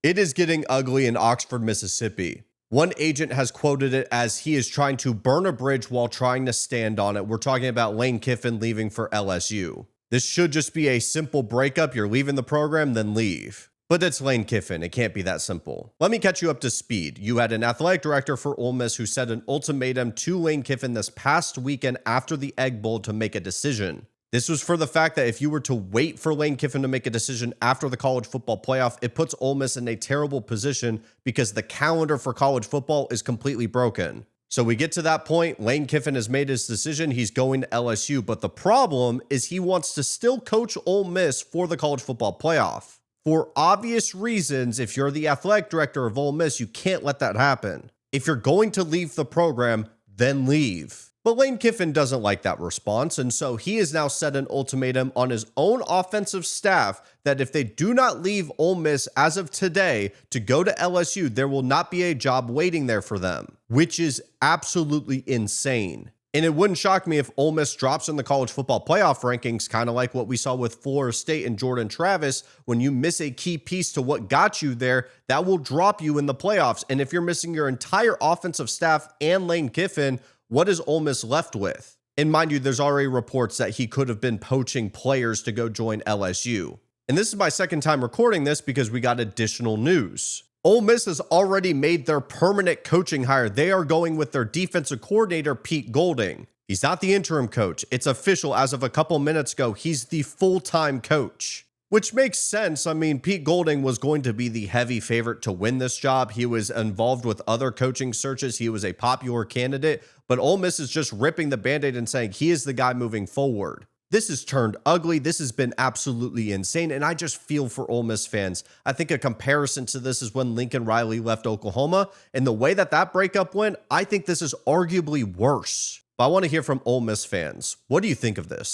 It is getting ugly in Oxford, Mississippi. One agent has quoted it as he is trying to burn a bridge while trying to stand on it. We're talking about Lane Kiffin leaving for LSU. This should just be a simple breakup. You're leaving the program, then leave. But it's Lane Kiffin. It can't be that simple. Let me catch you up to speed. You had an athletic director for Ole Miss who set an ultimatum to Lane Kiffin this past weekend after the Egg Bowl to make a decision. This was for the fact that if you were to wait for Lane Kiffin to make a decision after the college football playoff, it puts Ole Miss in a terrible position because the calendar for college football is completely broken. So we get to that point. Lane Kiffin has made his decision. He's going to LSU. But the problem is he wants to still coach Ole Miss for the college football playoff. For obvious reasons, if you're the athletic director of Ole Miss, you can't let that happen. If you're going to leave the program, then leave. But Lane Kiffin doesn't like that response, and so he has now set an ultimatum on his own offensive staff that if they do not leave Ole Miss as of today to go to LSU, there will not be a job waiting there for them, which is absolutely insane. And it wouldn't shock me if Ole Miss drops in the college football playoff rankings, kind of like what we saw with Florida State and Jordan Travis. When you miss a key piece to what got you there, that will drop you in the playoffs. And if you're missing your entire offensive staff and Lane Kiffin, what is Ole Miss left with? And mind you, there's already reports that he could have been poaching players to go join LSU. And this is my second time recording this because we got additional news. Ole Miss has already made their permanent coaching hire. They are going with their defensive coordinator, Pete Golding. He's not the interim coach. It's official as of a couple minutes ago. He's the full-time coach, which makes sense. I mean, Pete Golding was going to be the heavy favorite to win this job. He was involved with other coaching searches. He was a popular candidate, but Ole Miss is just ripping the Band-Aid and saying he is the guy moving forward. This has turned ugly. This has been absolutely insane, and I just feel for Ole Miss fans. I think a comparison to this is when Lincoln Riley left Oklahoma, and the way that breakup went, I think this is arguably worse. But I want to hear from Ole Miss fans. What do you think of this?